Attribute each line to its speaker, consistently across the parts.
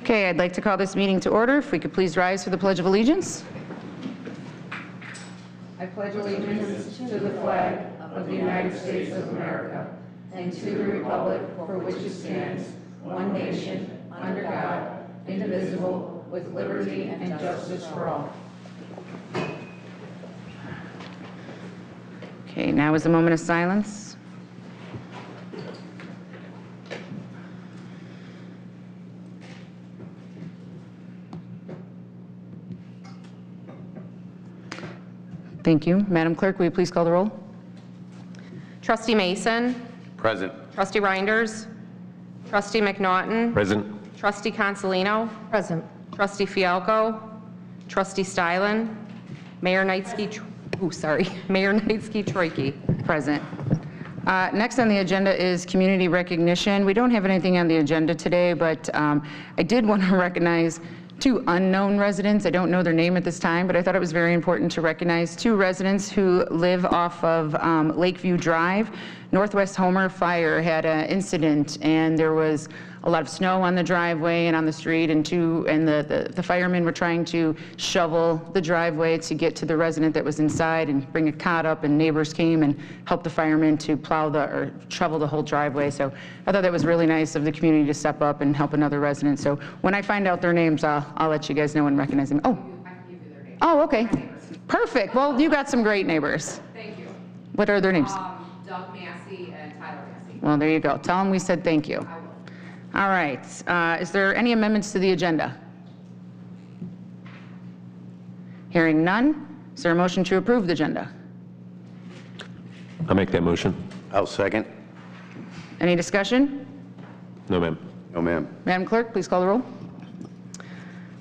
Speaker 1: Okay, I'd like to call this meeting to order. If we could please rise for the Pledge of Allegiance. I pledge allegiance to the flag of the United States of America and to the republic for which it stands, one nation, under God, indivisible, with liberty and justice for all. Okay, now is a moment of silence. Thank you. Madam Clerk, will you please call the roll?
Speaker 2: Trustee Mason.
Speaker 3: Present.
Speaker 2: Trustee Reinders. Trustee McNaughton.
Speaker 3: Present.
Speaker 2: Trustee Consolino. Present. Trustee Fialco. Trustee Stylen. Mayor Knightsky, Mayor Knightsky-Troike.
Speaker 1: Present. Next on the agenda is community recognition. We don't have anything on the agenda today, but I did want to recognize two unknown residents. I don't know their name at this time, but I thought it was very important to recognize two residents who live off of Lakeview Drive. Northwest Homer Fire had an incident, and there was a lot of snow on the driveway and on the street, and the firemen were trying to shovel the driveway to get to the resident that was inside and bring a cot up, and neighbors came and helped the firemen to shovel the whole driveway. So I thought that was really nice of the community to step up and help another resident. So when I find out their names, I'll let you guys know and recognize them. Oh.
Speaker 2: I can give you their names.
Speaker 1: Oh, okay. Perfect. Well, you got some great neighbors.
Speaker 2: Thank you.
Speaker 1: What are their names?
Speaker 2: Doug Massey and Tyler Massey.
Speaker 1: Well, there you go. Tell them we said thank you.
Speaker 2: I will.
Speaker 1: All right. Is there any amendments to the agenda? Hearing none, is there a motion to approve the agenda?
Speaker 3: I'll make that motion. I'll second.
Speaker 1: Any discussion?
Speaker 3: No, ma'am. No, ma'am.
Speaker 1: Madam Clerk, please call the roll.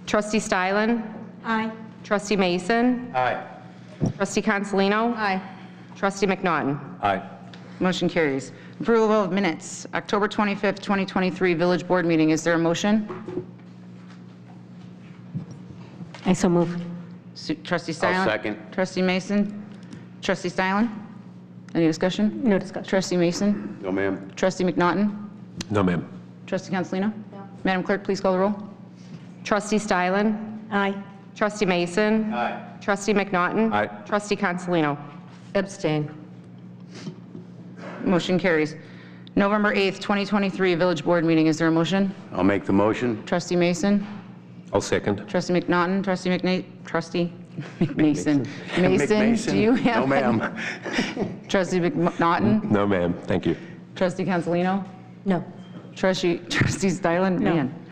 Speaker 2: Trustee Stylen.
Speaker 4: Aye.
Speaker 2: Trustee Mason.
Speaker 3: Aye.
Speaker 2: Trustee Consolino.
Speaker 4: Aye.
Speaker 2: Trustee McNaughton.
Speaker 3: Aye.
Speaker 1: Motion carries. Approval of minutes, October 25th, 2023 Village Board meeting. Is there a motion?
Speaker 4: I so move.
Speaker 1: Trustee Stylen?
Speaker 3: I'll second.
Speaker 1: Trustee Mason? Trustee Stylen? Any discussion?
Speaker 4: No discussion.
Speaker 1: Trustee Mason?
Speaker 3: No, ma'am.
Speaker 1: Trustee McNaughton?
Speaker 3: No, ma'am.
Speaker 1: Trustee Consolino? No. Madam Clerk, please call the roll.
Speaker 2: Trustee Stylen.
Speaker 4: Aye.
Speaker 2: Trustee Mason.
Speaker 3: Aye.
Speaker 2: Trustee McNaughton.
Speaker 3: Aye.
Speaker 2: Trustee Consolino.
Speaker 4: Abstain.
Speaker 1: Motion carries. November 8th, 2023 Village Board meeting. Is there a motion?
Speaker 3: I'll make the motion.
Speaker 1: Trustee Mason?
Speaker 3: I'll second.
Speaker 1: Trustee McNaughton? Trustee McMason? Mason,
Speaker 3: McMason.
Speaker 1: do you have?
Speaker 3: No, ma'am.
Speaker 1: Trustee McNaughton?
Speaker 3: No, ma'am. Thank you.
Speaker 1: Trustee Consolino?
Speaker 4: No.
Speaker 1: Trustee Stylen?
Speaker 4: No.
Speaker 1: Man.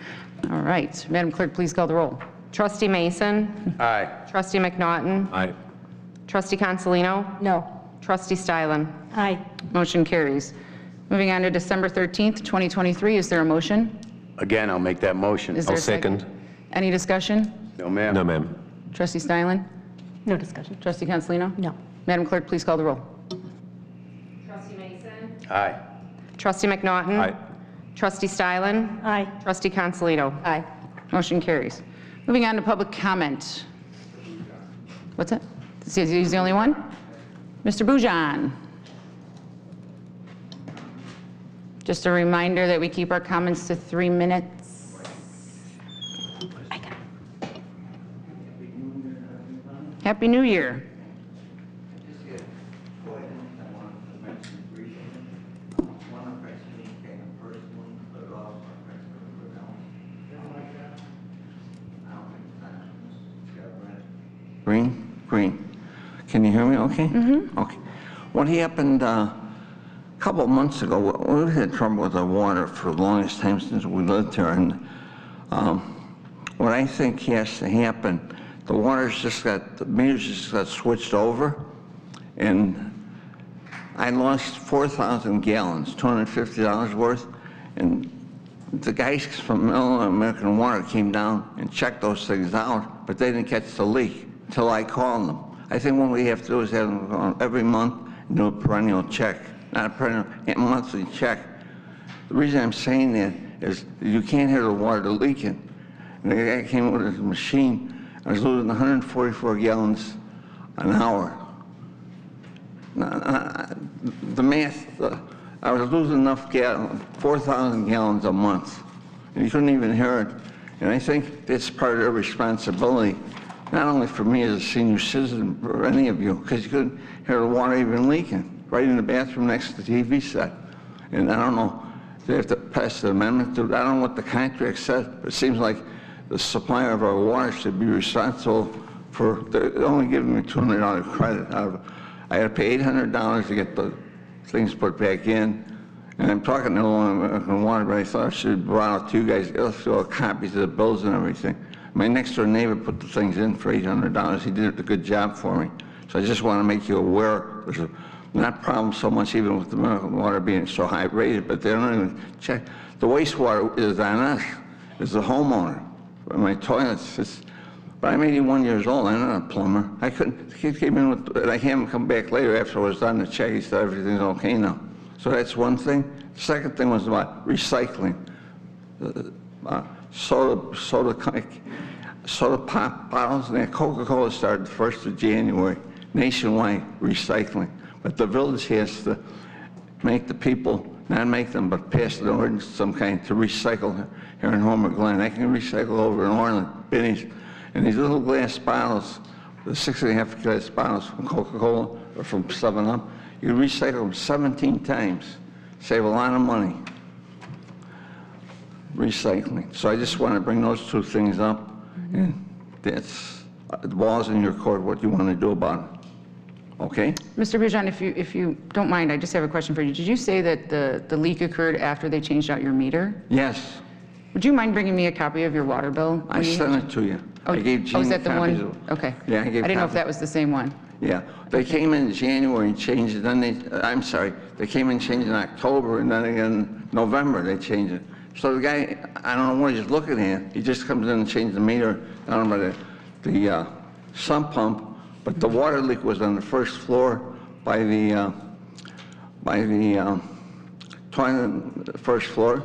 Speaker 1: All right. Madam Clerk, please call the roll.
Speaker 2: Trustee Mason.
Speaker 3: Aye.
Speaker 2: Trustee McNaughton.
Speaker 3: Aye.
Speaker 2: Trustee Consolino.
Speaker 4: No.
Speaker 2: Trustee Stylen.
Speaker 4: Aye.
Speaker 1: Motion carries. Moving on to December 13th, 2023. Is there a motion?
Speaker 3: Again, I'll make that motion.
Speaker 1: Is there
Speaker 3: I'll
Speaker 1: a second?
Speaker 3: second.
Speaker 1: Any discussion?
Speaker 3: No, ma'am. No, ma'am.
Speaker 1: Trustee Stylen?
Speaker 4: No discussion.
Speaker 1: Trustee Consolino?
Speaker 4: No.
Speaker 1: Madam Clerk, please call the roll.
Speaker 2: Trustee Mason.
Speaker 3: Aye.
Speaker 2: Trustee McNaughton.
Speaker 3: Aye.
Speaker 2: Trustee Stylen.
Speaker 4: Aye.
Speaker 2: Trustee Consolino.
Speaker 4: Aye.
Speaker 1: Motion carries. Moving on to public comment. What's that? Is he the only one? Mr. Bujan. Just a reminder that we keep our comments to 3 minutes. Happy New Year.
Speaker 5: Green. Can you hear me okay? Mm-hmm. Okay. What happened a couple of months ago, we had trouble with the water for the longest time since we lived here. And what I think has to happen, the meters just got switched over. And I lost 4,000 gallons, $250 worth. And the guys from Illinois American Water came down and checked those things out, but they didn't catch the leak until I called them. I think what we have to do is have them go every month and do a perennial check, not a perennial, a monthly check. The reason I'm saying that is you can't hear the water leaking. And the guy came with his machine. I was losing 144 gallons an hour. The math, I was losing enough 4,000 gallons a month. And you couldn't even hear it. And I think it's part of their responsibility, not only for me as a senior citizen, or any of you, because you couldn't hear the water even leaking, right in the bathroom next to the TV set. And I don't know, they have to pass the amendment to, I don't know what the contract said, but it seems like the supplier of our water should be responsible for, they're only giving me $200 credit. I had to pay $800 to get the things put back in. And I'm talking to American Water, but I thought I should have brought out to you guys, let's all copies of the bills and everything. My next door neighbor put the things in for $800. He did a good job for me. So I just want to make you aware, there's not a problem so much even with the American Water being so high rated, but they don't even check. The wastewater is on us, as the homeowner. My toilets, but I'm 81 years old, I'm not a plumber. I couldn't, he came in with, and I had him come back later after I was done the check, he said everything's okay now. So that's one thing. The second thing was about recycling. Soda pop bottles, and Coca-Cola started the 1st of January, nationwide recycling. But the village has to make the people, not make them, but pass an ordinance of some kind to recycle here in Homer Glen. I can recycle over in Orland, Binny's, and these little glass bottles, the 6.5 glass bottles from Coca-Cola or from 7-Up, you can recycle them 17 times, save a lot of money. Recycling. So I just want to bring those two things up, and that's, the ball's in your court, what you want to do about it. Okay?
Speaker 1: Mr. Bijan, if you don't mind, I just have a question for you. Did you say that the leak occurred after they changed out your meter?
Speaker 5: Yes.
Speaker 1: Would you mind bringing me a copy of your water bill?
Speaker 5: I sent it to you. I gave Jean
Speaker 1: is that the
Speaker 5: copies
Speaker 1: one?
Speaker 5: of-
Speaker 1: Okay.
Speaker 5: Yeah, I gave
Speaker 1: I didn't know if
Speaker 5: copies.
Speaker 1: that was the same one.
Speaker 5: Yeah, they came in January and changed it, then I'm sorry, they came in and changed it in October, and then again, November, they changed it. So the guy, I don't know what he's looking at, he just comes in and changes the meter down by the sump pump, but the water leak was on the first floor by the toilet, first floor,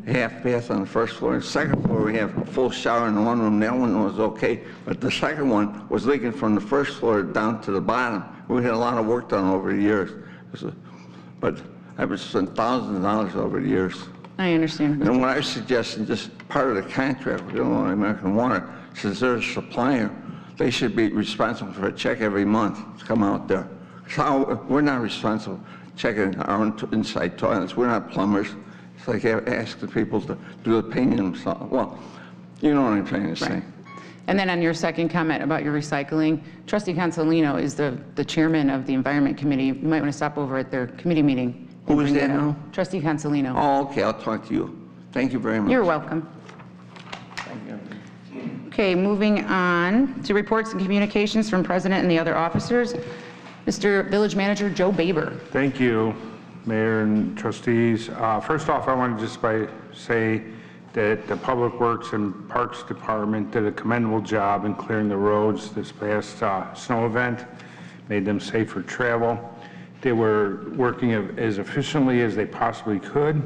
Speaker 5: half bath on the first floor. And the second floor, we have a full shower in the one room. That one was okay, but the second one was leaking from the first floor down to the bottom. We had a lot of work done over the years, but I've spent thousands of dollars over the years.
Speaker 1: I understand.
Speaker 5: And what I was suggesting, just part of the contract with Illinois American Water, since they're a supplier, they should be responsible for a check every month to come out there. So we're not responsible checking our own inside toilets. We're not plumbers. It's like asking people to do the painting themselves. Well, you know what I'm trying to say.
Speaker 1: Right. And then on your second comment about your recycling, Trustee Consolino is the chairman of the Environment Committee. You might want to stop over at their committee meeting.
Speaker 5: Who is that now?
Speaker 1: Trustee Consolino.
Speaker 5: Oh, okay, I'll talk to you. Thank you very much.
Speaker 1: You're welcome. Okay, moving on to reports and communications from President and the other officers. Mr. Village Manager Joe Baber.
Speaker 6: Thank you, Mayor and Trustees. First off, I want to just say that the Public Works and Parks Department did a commendable job in clearing the roads this past snow event, made them safe for travel. They were working as efficiently as they possibly could.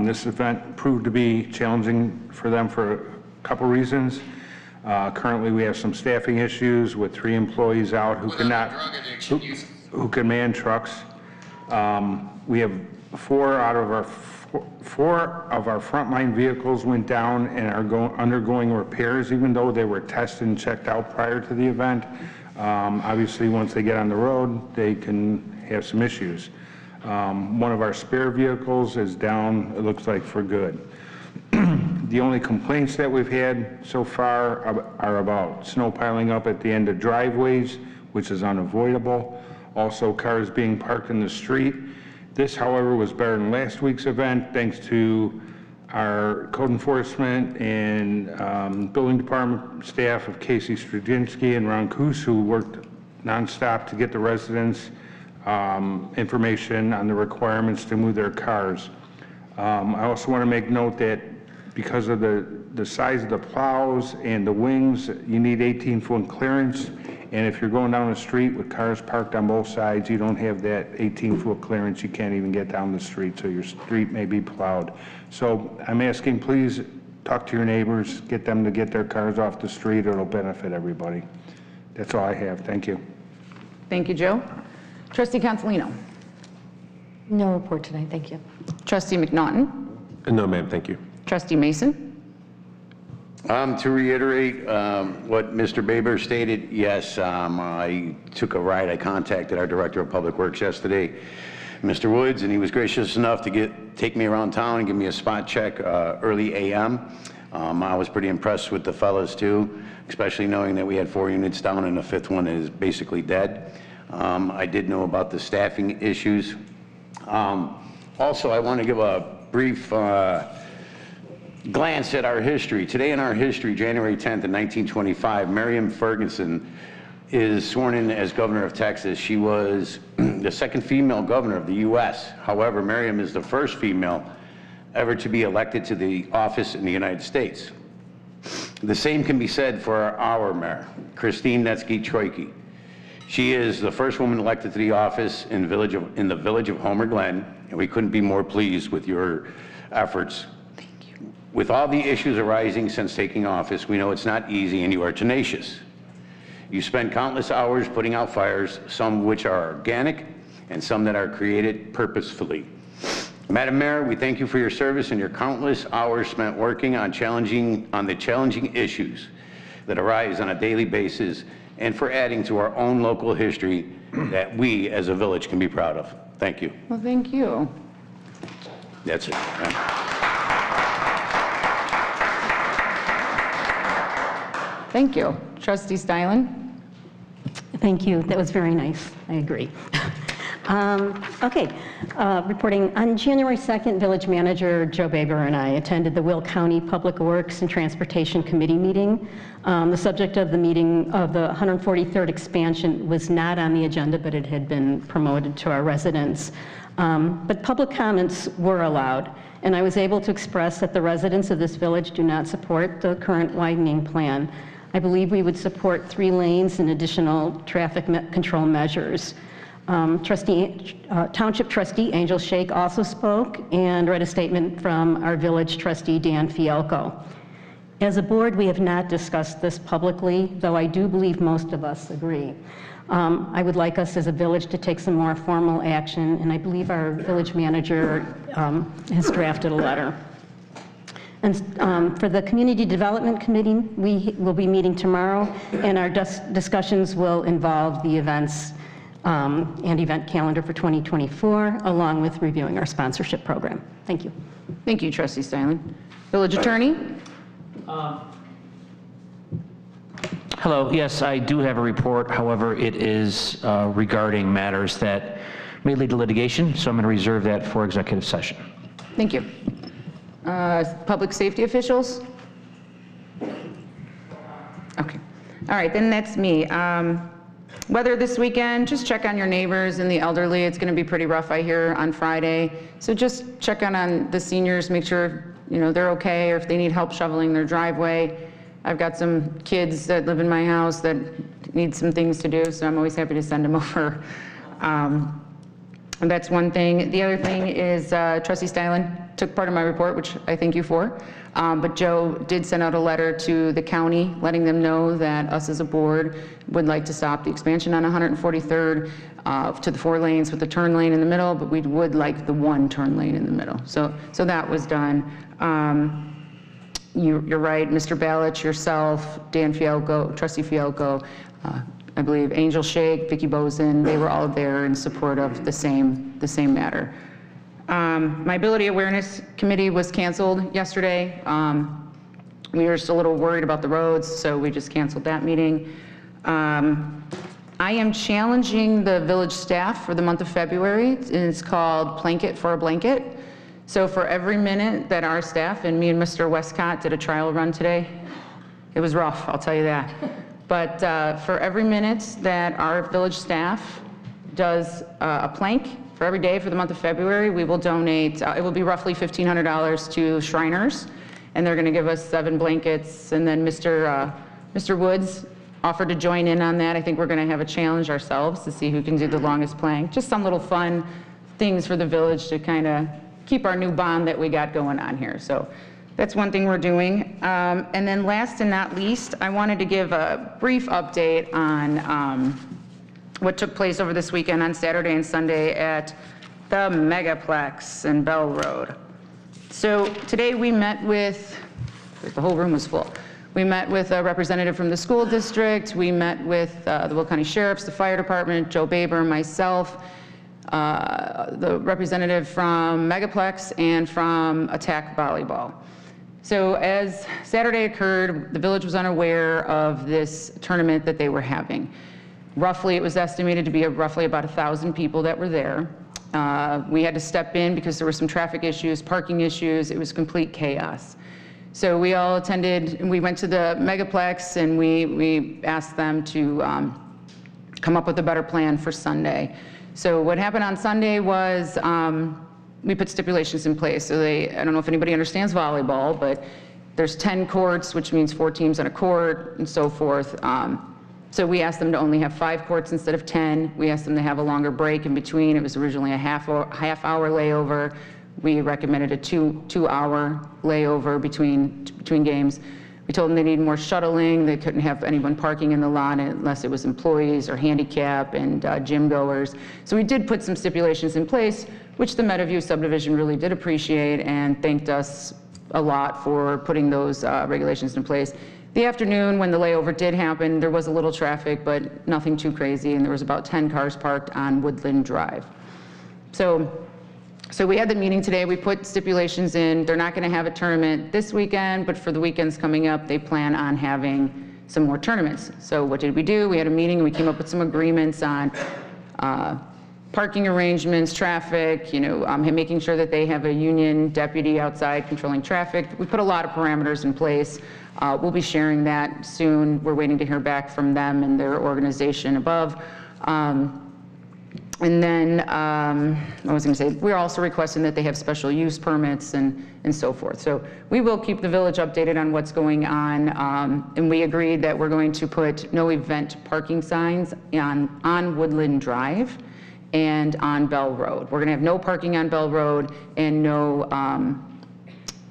Speaker 6: This event proved to be challenging for them for a couple reasons. Currently, we have some staffing issues with 3 employees out who can man trucks. We have 4 of our frontline vehicles went down and are undergoing repairs, even though they were tested and checked out prior to the event. Obviously, once they get on the road, they can have some issues. One of our spare vehicles is down, it looks like, for good. The only complaints that we've had so far are about snow piling up at the end of driveways, which is unavoidable. Also, cars being parked in the street. This, however, was better than last week's event, thanks to our code enforcement and building department staff of Casey Strudinsky and Ron Coos, who worked nonstop to get the residents information on the requirements to move their cars. I also want to make note that because of the size of the plows and the wings, you need 18-foot clearance. And if you're going down the street with cars parked on both sides, you don't have that 18-foot clearance. You can't even get down the street, so your street may be plowed. So I'm asking, please talk to your neighbors, get them to get their cars off the street. It'll benefit everybody. That's all I have. Thank you.
Speaker 1: Thank you, Joe. Trustee Consolino.
Speaker 4: No report tonight, thank you.
Speaker 1: Trustee McNaughton.
Speaker 3: No, ma'am, thank you.
Speaker 1: Trustee Mason.
Speaker 7: To reiterate what Mr. Baber stated, yes, I took a ride. I contacted our Director of Public Works yesterday, Mr. Woods, and he was gracious enough to take me around town and give me a spot check early AM. I was pretty impressed with the fellas too, especially knowing that we had 4 units down and the 5th one is basically dead. I did know about the staffing issues. Also, I want to give a brief glance at our history. Today in our history, January 10th, 1925, Miriam Ferguson is sworn in as governor of Texas. She was the 2nd female governor of the U.S. However, Miriam is the 1st female ever to be elected to the office in the United States. The same can be said for our mayor, Christine Netsky-Troike. She is the 1st woman elected to the office in the village of Homer Glen, and we couldn't be more pleased with your efforts.
Speaker 1: Thank you.
Speaker 7: With all the issues arising since taking office, we know it's not easy and you are tenacious. You spend countless hours putting out fires, some which are organic and some that are created purposefully. Madam Mayor, we thank you for your service and your countless hours spent working on the challenging issues that arise on a daily basis, and for adding to our own local history that we as a village can be proud of. Thank you.
Speaker 1: Well, thank you.
Speaker 7: That's it.
Speaker 1: Thank you. Trustee Stylen?
Speaker 8: Thank you. That was very nice. I agree. Okay, reporting on January 2nd, Village Manager Joe Baber and I attended the Will County Public Works and Transportation Committee meeting. The subject of the meeting of the 143rd expansion was not on the agenda, but it had been promoted to our residents. But public comments were allowed, and I was able to express that the residents of this village do not support the current widening plan. I believe we would support 3 lanes and additional traffic control measures. Township Trustee Angel Shake also spoke and read a statement from our village trustee Dan Fielko. As a board, we have not discussed this publicly, though I do believe most of us agree. I would like us as a village to take some more formal action, and I believe our village manager has drafted a letter. And for the Community Development Committee, we will be meeting tomorrow, and our discussions will involve the events and event calendar for 2024, along with reviewing our sponsorship program. Thank you.
Speaker 1: Thank you, Trustee Stylen. Village Attorney?
Speaker 9: Hello, yes, I do have a report. However, it is regarding matters that may lead to litigation, so I'm going to reserve that for executive session.
Speaker 1: Thank you. Public safety officials? Okay. All right, then that's me. Weather this weekend, just check on your neighbors and the elderly. It's going to be pretty rough, I hear, on Friday. So just check on the seniors, make sure they're okay, or if they need help shoveling their driveway. I've got some kids that live in my house that need some things to do, so I'm always happy to send them over. And that's one thing. The other thing is Trustee Stylen took part of my report, which I thank you for. But Joe did send out a letter to the county letting them know that us as a board would like to stop the expansion on 143rd to the 4 lanes with the turn lane in the middle, but we would like the 1 turn lane in the middle. So that was done. You're right, Mr. Balich, yourself, Dan Fielko, Trustee Fielko, I believe Angel Shake, Vicky Bozen, they were all there in support of the same matter. My Ability Awareness Committee was canceled yesterday. We were just a little worried about the roads, so we just canceled that meeting. I am challenging the village staff for the month of February. It's called Planket for a Blanket. So for every minute that our staff, and me and Mr. Westcott did a trial run today, it was rough, I'll tell you that. But for every minute that our village staff does a plank for every day for the month of February, we will donate, it will be roughly $1,500 to Shriners, and they're gonna give us 7 blankets, and then Mr. Woods offered to join in on that. I think we're gonna have a challenge ourselves to see who can do the longest plank. Just some little fun things for the village to kind of keep our new bond that we got going on here. So that's one thing we're doing. And then last and not least, I wanted to give a brief update on what took place over this weekend on Saturday and Sunday at the Megaplex in Bell Road. So today we met with The whole room was full. We met with a representative from the school district. We met with the Will County Sheriffs, the fire department, Joe Baber, myself, the representative from Megaplex, and from Attack Volleyball. So as Saturday occurred, the village was unaware of this tournament that they were having. Roughly, it was estimated to be roughly about 1,000 people that were there. We had to step in because there were some traffic issues, parking issues. It was complete chaos. So we all attended, and we went to the Megaplex, and we asked them to come up with a better plan for Sunday. So what happened on Sunday was we put stipulations in place. So I don't know if anybody understands volleyball, but there's 10 courts, which means 4 teams on a court, and so forth. So we asked them to only have 5 courts instead of 10. We asked them to have a longer break in between. It was originally a half hour layover. We recommended a 2-hour layover between games. We told them they needed more shuttling. They couldn't have anyone parking in the lot unless it was employees or handicap and gym goers. So we did put some stipulations in place, which the Meadowview subdivision really did appreciate and thanked us a lot for putting those regulations in place. The afternoon, when the layover did happen, there was a little traffic, but nothing too crazy, and there was about 10 cars parked on Woodland Drive. So we had the meeting today. We put stipulations in. They're not going to have a tournament this weekend, but for the weekends coming up, they plan on having some more tournaments. So what did we do? We had a meeting, and we came up with some agreements on parking arrangements, traffic, making sure that they have a union deputy outside controlling traffic. We put a lot of parameters in place. We'll be sharing that soon. We're waiting to hear back from them and their organization above. And then, I was going to say, we're also requesting that they have special use permits and so forth. So we will keep the village updated on what's going on. And we agreed that we're going to put no event parking signs on Woodland Drive and on Bell Road. We're going to have no parking on Bell Road and no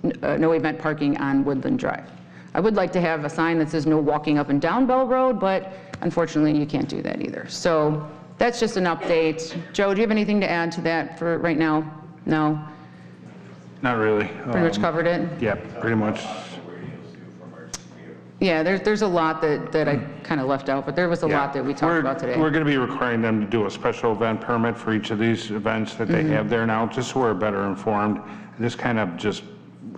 Speaker 1: event parking on Woodland Drive. I would like to have a sign that says no walking up and down Bell Road, but unfortunately you can't do that either. So that's just an update. Joe, do you have anything to add to that for right now? No?
Speaker 6: Not really.
Speaker 1: Pretty much covered it?
Speaker 6: Yeah, pretty much.
Speaker 1: Yeah, there's a lot that I kind of left out, but there was a lot that we talked about today.
Speaker 6: We're going to be requiring them to do a special event permit for each of these events that they have there now, just so we're better informed. This kind of just,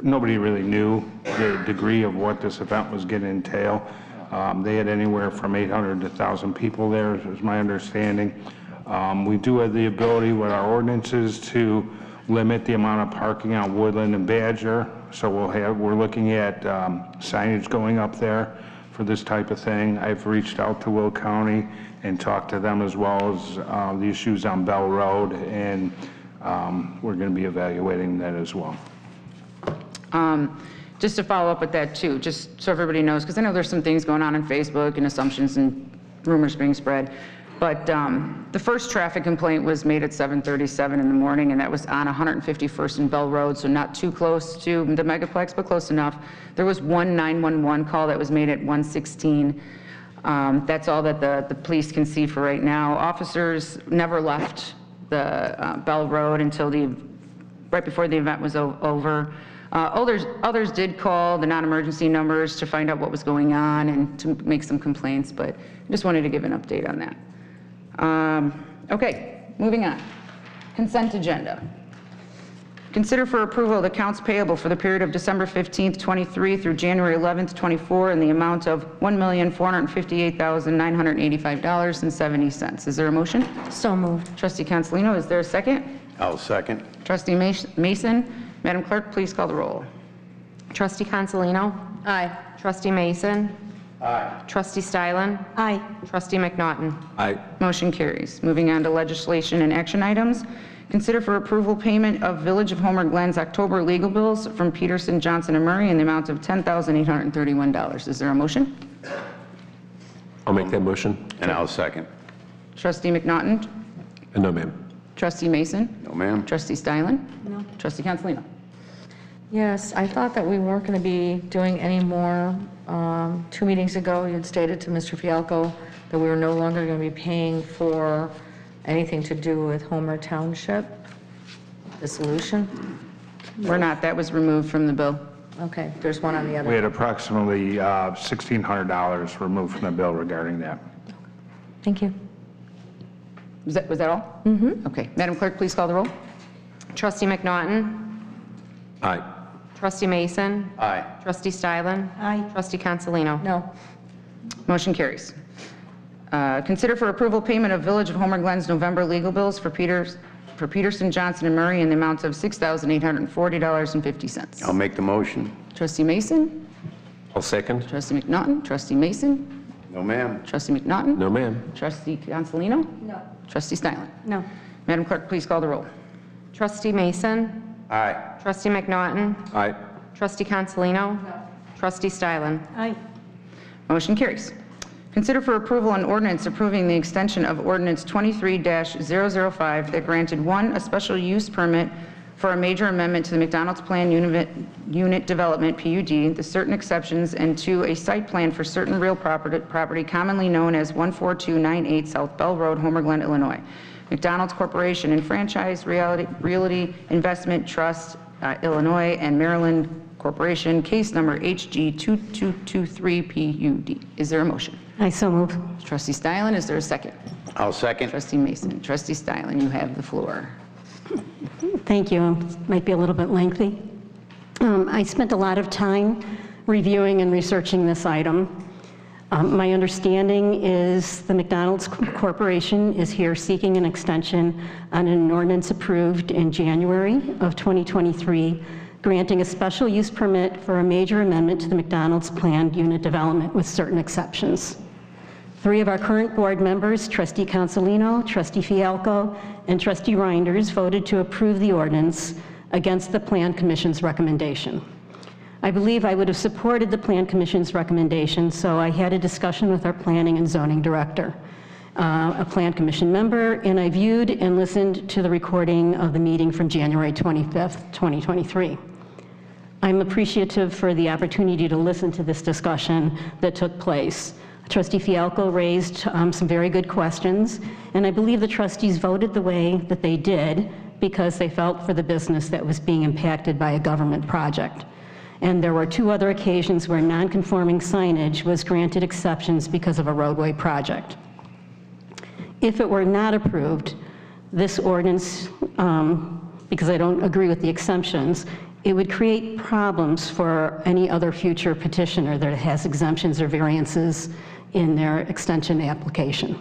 Speaker 6: nobody really knew the degree of what this event was going to entail. They had anywhere from 800 to 1,000 people there, is my understanding. We do have the ability with our ordinances to limit the amount of parking on Woodland and Badger. So we're looking at signage going up there for this type of thing. I've reached out to Will County and talked to them, as well as the issues on Bell Road, and we're going to be evaluating that as well.
Speaker 1: Just to follow up with that too, just so everybody knows, because I know there's some things going on Facebook and assumptions and rumors being spread, but the first traffic complaint was made at 7:37 in the morning, and that was on 151st and Bell Road, so not too close to the Megaplex, but close enough. There was one 911 call that was made at 1:16. That's all that the police can see for right now. Officers never left the Bell Road until right before the event was over. Others did call the non-emergency numbers to find out what was going on and to make some complaints, but I just wanted to give an update on that. Okay, moving on. Consent agenda. Consider for approval the accounts payable for the period of December 15th, 23 through January 11th, 24 in the amount of $1,458,985.70. Is there a motion?
Speaker 4: So moved.
Speaker 1: Trustee Consolino, is there a second?
Speaker 7: I'll second.
Speaker 1: Trustee Mason. Madam Clerk, please call the roll.
Speaker 2: Trustee Consolino?
Speaker 4: Aye.
Speaker 2: Trustee Mason? Aye. Trustee Stylen?
Speaker 4: Aye.
Speaker 2: Trustee McNaughton?
Speaker 3: Aye.
Speaker 1: Motion carries. Moving on to legislation and action items. Consider for approval payment of Village of Homer Glen's October legal bills from Peterson, Johnson, and Murray in the amount of $10,831. Is there a motion?
Speaker 3: I'll make that motion.
Speaker 7: And I'll second.
Speaker 1: Trustee McNaughton?
Speaker 3: No, ma'am.
Speaker 1: Trustee Mason?
Speaker 7: No, ma'am.
Speaker 1: Trustee Stylen?
Speaker 4: No.
Speaker 1: Trustee Consolino?
Speaker 4: Yes, I thought that we weren't going to be doing any more. 2 meetings ago, you had stated to Mr. Fialco that we were no longer going to be paying for anything to do with Homer Township dissolution.
Speaker 1: We're not. That was removed from the bill.
Speaker 4: Okay, there's one on the
Speaker 6: We
Speaker 4: other.
Speaker 6: had approximately $1,600 removed from the bill regarding that.
Speaker 4: Thank you.
Speaker 1: Was that all? Mm-hmm. Okay. Madam Clerk, please call the roll.
Speaker 2: Trustee McNaughton.
Speaker 3: Aye.
Speaker 2: Trustee Mason.
Speaker 7: Aye.
Speaker 2: Trustee Stylen.
Speaker 8: Aye.
Speaker 2: Trustee Consolino.
Speaker 4: No.
Speaker 1: Motion carries. Consider for approval payment of Village of Homer Glen's November legal bills for Peterson, Johnson, and Murray in the amounts of $6,840.50.
Speaker 7: I'll make the motion.
Speaker 1: Trustee Mason,
Speaker 3: I'll second.
Speaker 1: Trustee McNaughton, Trustee Mason,
Speaker 7: No, ma'am.
Speaker 1: Trustee McNaughton,
Speaker 3: No, ma'am.
Speaker 1: Trustee Consolino,
Speaker 4: No.
Speaker 1: Trustee Stylen.
Speaker 8: No.
Speaker 1: Madam Clerk, please call the roll.
Speaker 2: Trustee Mason.
Speaker 7: Aye.
Speaker 2: Trustee McNaughton.
Speaker 3: Aye.
Speaker 2: Trustee Consolino. Trustee Stylen.
Speaker 8: Aye.
Speaker 1: Motion carries. Consider for approval an ordinance approving the extension of Ordinance 23-005 that granted 1, a special use permit for a major amendment to the McDonald's Plan Unit Development, PUD, the certain exceptions, and 2, a site plan for certain real property commonly known as 14298 South Bell Road, Homer Glen, Illinois. McDonald's Corporation and Franchise Realty Investment Trust, Illinois, and Maryland Corporation, case number HG2223PUD. Is there a motion?
Speaker 8: I so move.
Speaker 1: Trustee Stylen, is there a second?
Speaker 7: I'll second.
Speaker 1: Trustee Mason. Trustee Stylen, you have the floor.
Speaker 8: Thank you. Might be a little bit lengthy. I spent a lot of time reviewing and researching this item. My understanding is the McDonald's Corporation is here seeking an extension on an ordinance approved in January of 2023, granting a special use permit for a major amendment to the McDonald's planned unit development with certain exceptions. 3 of our current board members, Trustee Consolino, Trustee Fialco, and Trustee Reinders, voted to approve the ordinance against the Plan Commission's recommendation. I believe I would have supported the Plan Commission's recommendation, so I had a discussion with our Planning and Zoning Director, a Plan Commission member, and I viewed and listened to the recording of the meeting from January 25th, 2023. I'm appreciative for the opportunity to listen to this discussion that took place. Trustee Fialco raised some very good questions, and I believe the trustees voted the way that they did because they felt for the business that was being impacted by a government project. And there were 2 other occasions where non-conforming signage was granted exceptions because of a roadway project. If it were not approved, this ordinance, because I don't agree with the exemptions, it would create problems for any other future petitioner that has exemptions or variances in their extension application.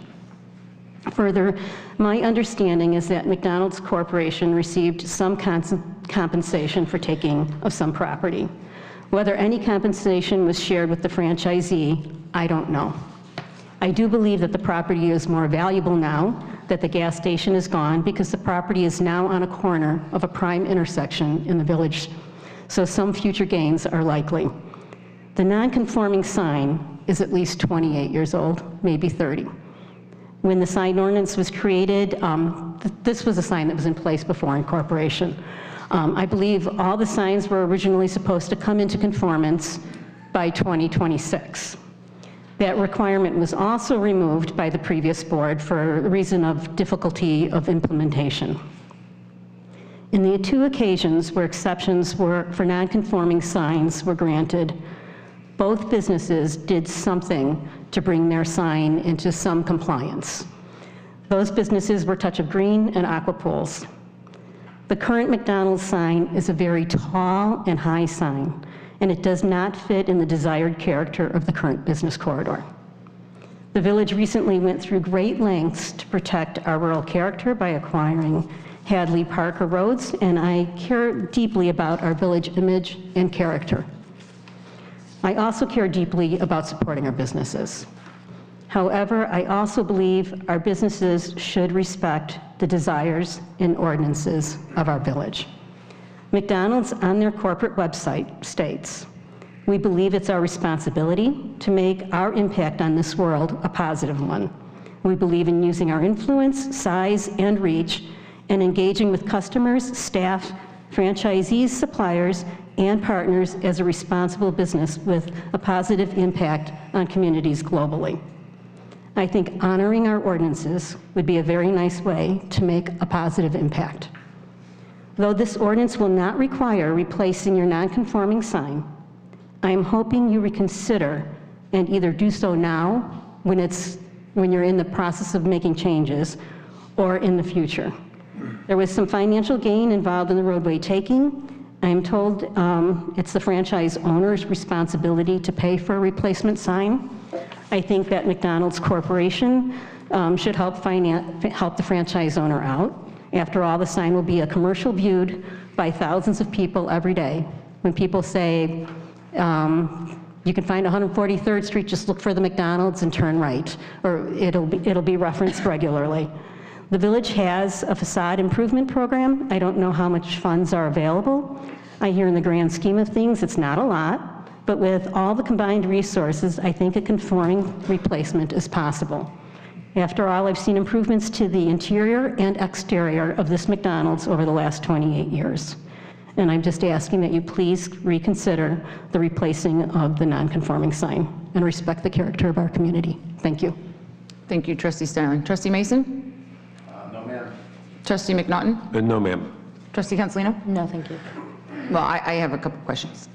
Speaker 8: Further, my understanding is that McDonald's Corporation received some compensation for taking of some property. Whether any compensation was shared with the franchisee, I don't know. I do believe that the property is more valuable now that the gas station is gone because the property is now on a corner of a prime intersection in the village, so some future gains are likely. The non-conforming sign is at least 28 years old, maybe 30. When the sign ordinance was created, this was a sign that was in place before incorporation. I believe all the signs were originally supposed to come into conformance by 2026. That requirement was also removed by the previous board for a reason of difficulty of implementation. In the 2 occasions where exceptions for non-conforming signs were granted, both businesses did something to bring their sign into some compliance. Those businesses were Touch of Green and Aqua Pools. The current McDonald's sign is a very tall and high sign, and it does not fit in the desired character of the current business corridor. The village recently went through great lengths to protect our rural character by acquiring Hadley Parker roads, and I care deeply about our village image and character. I also care deeply about supporting our businesses. However, I also believe our businesses should respect the desires and ordinances of our village. McDonald's on their corporate website states, "We believe it's our responsibility to make our impact on this world a positive one. We believe in using our influence, size, and reach, and engaging with customers, staff, franchisees, suppliers, and partners as a responsible business with a positive impact on communities globally." I think honoring our ordinances would be a very nice way to make a positive impact. Though this ordinance will not require replacing your non-conforming sign, I am hoping you reconsider and either do so now when you're in the process of making changes, or in the future. There was some financial gain involved in the roadway taking. I am told it's the franchise owner's responsibility to pay for a replacement sign. I think that McDonald's Corporation should help the franchise owner out. After all, the sign will be a commercial viewed by thousands of people every day. When people say, you can find 143rd Street, just look for the McDonald's and turn right, or it'll be referenced regularly. The village has a facade improvement program. I don't know how much funds are available. I hear in the grand scheme of things, it's not a lot, but with all the combined resources, I think a conforming replacement is possible. After all, I've seen improvements to the interior and exterior of this McDonald's over the last 28 years. And I'm just asking that you please reconsider the replacing of the non-conforming sign and respect the character of our community. Thank you.
Speaker 1: Thank you, Trustee Styling. Trustee Mason?
Speaker 7: No, ma'am.
Speaker 1: Trustee McNaughton?
Speaker 3: No, ma'am.
Speaker 1: Trustee Cancelino?
Speaker 4: No, thank you.
Speaker 1: Well, I have a couple questions.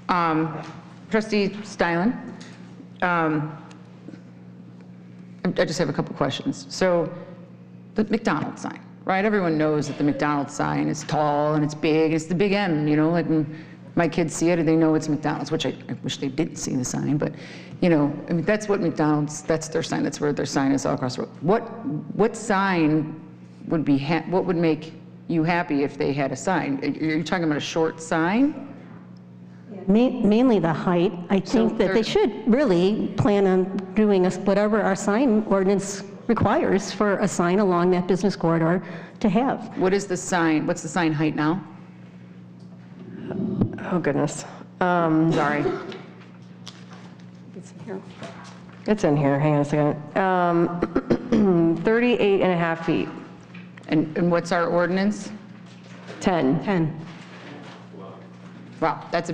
Speaker 1: Trustee Styling? I just have a couple questions. So the McDonald's sign, right? Everyone knows that the McDonald's sign is tall and it's big. It's the big M, you know, like when my kids see it and they know it's McDonald's, which I wish they didn't see the sign, but you know, I mean, that's what McDonald's, that's their sign. That's where their sign is all across the road. What sign would be, what would make you happy if they had a sign? Are you talking about a short sign?
Speaker 8: Mainly the height. I think that they should really plan on doing whatever our sign ordinance requires for a sign along that business corridor to have.
Speaker 1: What is the sign? What's the sign height now?
Speaker 2: Oh, goodness.
Speaker 1: Sorry.
Speaker 8: It's here.
Speaker 2: It's in here. Hang on a second. 38 and a half feet.
Speaker 1: And what's our ordinance?
Speaker 2: 10.
Speaker 8: 10.
Speaker 1: Wow, that's a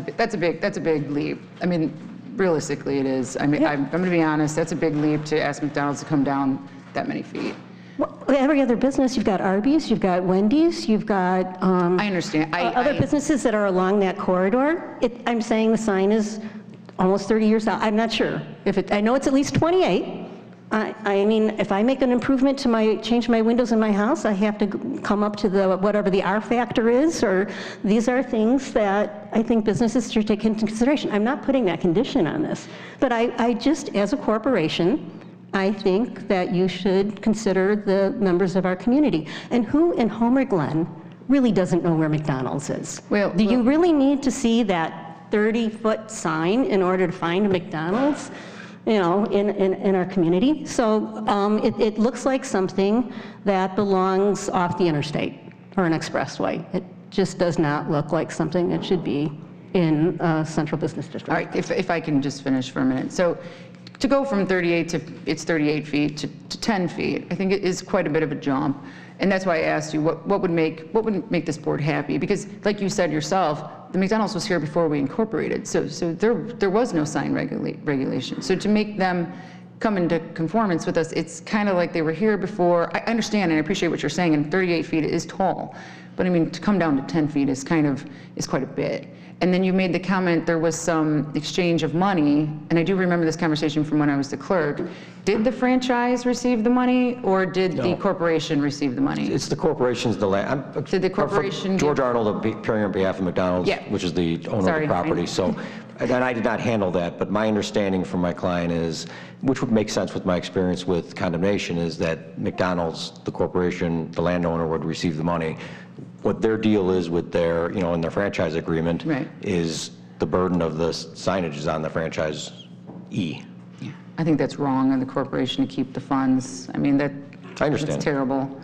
Speaker 1: big leap. I mean, realistically, it is. I mean, I'm going to be honest. That's a big leap to ask McDonald's to come down that many feet.
Speaker 8: Well, every other business, you've got Arby's, you've got Wendy's, you've got
Speaker 1: I understand.
Speaker 8: other businesses that are along that corridor. I'm saying the sign is almost 30 years out. I'm not sure. I know it's at least 28. I mean, if I make an improvement to change my windows in my house, I have to come up to whatever the R factor is, or these are things that I think businesses should take into consideration. I'm not putting that condition on this, but I just, as a corporation, I think that you should consider the members of our community. And who in Homer Glen really doesn't know where McDonald's is? Do you really need to see that 30-foot sign in order to find a McDonald's? You know, in our community. So it looks like something that belongs off the interstate or an expressway. It just does not look like something that should be in a central business district.
Speaker 1: All right, if I can just finish for a minute. So to go from 38 to, it's 38 feet to 10 feet, I think it is quite a bit of a jump. And that's why I asked you, what would make this board happy? Because like you said yourself, the McDonald's was here before we incorporated. So there was no sign regulation. So to make them come into conformance with us, it's kind of like they were here before. I understand and I appreciate what you're saying, and 38 feet is tall. But I mean, to come down to 10 feet is quite a bit. And then you made the comment there was some exchange of money, and I do remember this conversation from when I was the clerk. Did the franchise receive the money, or did the corporation receive the money?
Speaker 3: It's the corporation's the land.
Speaker 1: Did the corporation
Speaker 3: George Arnold, appearing on behalf of McDonald's, which is the owner of the property. So, and I did not handle that, but my understanding from my client is, which would make sense with my experience with condemnation, is that McDonald's, the corporation, the landowner would receive the money. What their deal is with their, you know, in their franchise agreement is the burden of the signage is on the franchisee.
Speaker 1: I think that's wrong on the corporation to keep the funds. I mean,
Speaker 3: I understand.
Speaker 1: That's terrible.